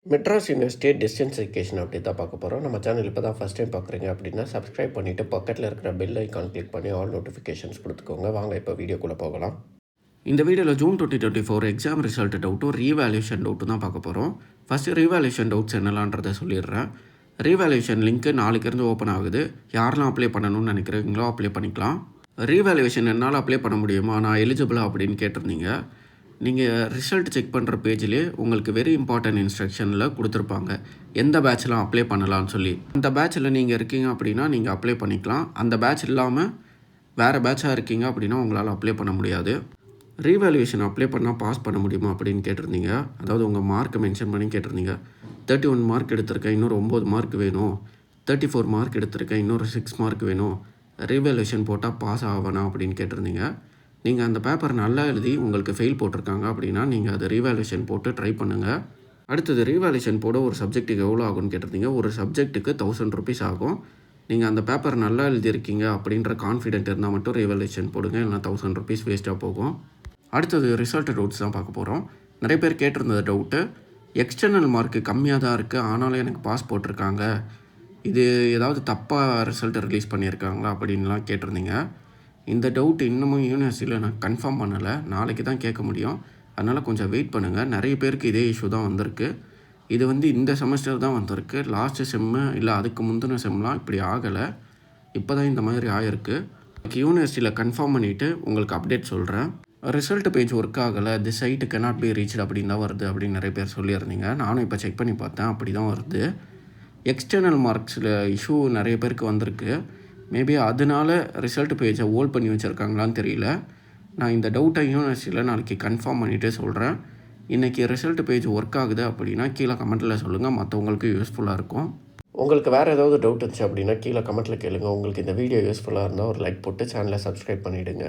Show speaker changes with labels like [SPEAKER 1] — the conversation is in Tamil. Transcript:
[SPEAKER 1] மெட்ராஸ் யூனிவர்சிட்டி டிஸ்டன்ஸ் எஜுகேஷன் அப்படி தான் பார்க்க போகிறோம். நம்ம சேனல் இப்போ தான் ஃபஸ்ட் டைம் பார்க்குறீங்க அப்படின்னா சப்ஸ்கிரைப் பண்ணிவிட்டு பக்கத்தில் இருக்கிற பெல் ஐக்கான் கிளிக் பண்ணி ஆல் நோட்டிஃபிகேஷன்ஸ் கொடுத்துக்கோங்க. வாங்க இப்போ வீடியோக்குள்ளே போகலாம். இந்த வீடியோவில் ஜூன் 2024 எக்ஸாம் ரிசல்ட் டவுட்டும் ரீவேல்யூஷன் டவுட்டும் தான் பார்க்க போகிறோம். ஃபஸ்ட்டு ரீவேல்யூஷன் டவுட்ஸ் என்னலான்றதை சொல்லிடுறேன். ரீவேல்யூஷன் லிங்க்கு நாளைக்கு ஓப்பன் ஆகுது. யாரெல்லாம் அப்ளை பண்ணணும்னு நினைக்கிறீங்களோ அப்ளை பண்ணிக்கலாம். ரீவேல்யூஷன் என்னால் அப்ளை பண்ண முடியுமா, நான் எலிஜிபிளா அப்படின்னு கேட்டிருந்தீங்க. நீங்கள் ரிசல்ட் செக் பண்ணுற பேஜ்லேயே உங்களுக்கு வெரி இம்பார்ட்டன்ட் இன்ஸ்ட்ரக்ஷனில் கொடுத்துருப்பாங்க எந்த பேட்ச்லாம் அப்ளை பண்ணலான்னு சொல்லி. அந்த பேட்சில் நீங்கள் இருக்கீங்க அப்படின்னா நீங்கள் அப்ளை பண்ணிக்கலாம். அந்த பேட்ச் இல்லாமல் வேறு பேட்சாக இருக்கீங்க அப்படின்னா உங்களால் அப்ளை பண்ண முடியாது. ரீவேல்யூஷன் அப்ளை பண்ணால் பாஸ் பண்ண முடியுமா அப்படின்னு கேட்டிருந்தீங்க. அதாவது உங்கள் மார்க்கை மென்ஷன் பண்ணி கேட்டிருந்தீங்க. 31 மார்க் எடுத்திருக்கேன், இன்னொரு 9 மார்க் வேணும். 34 மார்க் எடுத்திருக்கேன், இன்னொரு 6 மார்க் வேணும். ரீவேல்யூஷன் போட்டால் பாஸ் ஆகணும் அப்படின்னு கேட்டிருந்தீங்க. நீங்கள் அந்த பேப்பர் நல்லா எழுதி உங்களுக்கு ஃபெயில் போட்டிருக்காங்க அப்படின்னா நீங்கள் அதை ரீவேல்யூஷன் போட்டு ட்ரை பண்ணுங்கள். அடுத்தது ரீவேல்யூஷன் போட ஒரு சப்ஜெக்ட்டுக்கு எவ்வளோ ஆகும்னு கேட்டிருந்தீங்க. ஒரு சப்ஜெக்ட்டுக்கு 1000 ருபீஸ் ஆகும். நீங்கள் அந்த பேப்பர் நல்லா எழுதியிருக்கீங்க அப்படின்ற கான்ஃபிடென்ட் இருந்தால் மட்டும் ரீவேல்யூஷன் போடுங்க, இல்லைனா 1000 ருபீஸ் வேஸ்ட்டாக போகும். அடுத்தது ரிசல்ட் டவுட்ஸ் தான் பார்க்க போகிறோம். நிறைய பேர் கேட்டிருந்தது டவுட்டு, எக்ஸ்டர்னல் மார்க்கு கம்மியாக தான் இருக்குது ஆனாலும் எனக்கு பாஸ் போட்டிருக்காங்க, இது ஏதாவது தப்பாக ரிசல்ட் ரிலீஸ் பண்ணியிருக்காங்களா அப்படின்லாம் கேட்டிருந்தீங்க. இந்த டவுட் இன்னமும் யூனிவர்சிட்டியில் நான் கன்ஃபார்ம் பண்ணலை, நாளைக்கு தான் கேட்க முடியும். அதனால் கொஞ்சம் வெயிட் பண்ணுங்கள். நிறைய பேருக்கு இதே இஷ்யூ தான் வந்திருக்கு. இது இந்த செமஸ்டர் தான் வந்திருக்கு. லாஸ்ட்டு செம்மு இல்லை அதுக்கு முந்தின செம்லாம் இப்படி ஆகலை, இப்போ தான் இந்த மாதிரி ஆகிருக்கு. யூனிவர்சிட்டியில் கன்ஃபார்ம் பண்ணிவிட்டு உங்களுக்கு அப்டேட் சொல்கிறேன். ரிசல்ட் பேஜ் ஒர்க் ஆகலை, தி சைட்டு கேனாட் பி ரீச்டு அப்படின்னு தான் வருது அப்படின்னு நிறைய பேர் சொல்லியிருந்தீங்க. நானும் இப்போ செக் பண்ணி பார்த்தேன், அப்படி தான் வருது. எக்ஸ்டர்னல் மார்க்ஸில் இஷ்யூ நிறைய பேருக்கு வந்திருக்கு. மேபி அதனால ரிசல்ட் பேஜை ஹோல்ட் பண்ணி வச்சுருக்காங்களான்னு தெரியல. நான் இந்த டவுட்டை யூனிவர்சிட்டியில் நாளைக்கு கன்ஃபார்ம் பண்ணிவிட்டு சொல்கிறேன். இன்றைக்கி ரிசல்ட் பேஜ் ஒர்க் ஆகுது அப்படின்னா கீழே கமெண்ட்டில் சொல்லுங்கள், மற்றவங்களுக்கு யூஸ்ஃபுல்லாக இருக்கும். உங்களுக்கு வேறு ஏதாவது டவுட் இருந்துச்சு அப்படின்னா கீழே கமெண்ட்டில் கேளுங்கள். உங்களுக்கு இந்த வீடியோ யூஸ்ஃபுல்லாக இருந்தால் ஒரு லைக் போட்டு சேனலை சப்ஸ்கிரைப் பண்ணிவிடுங்க.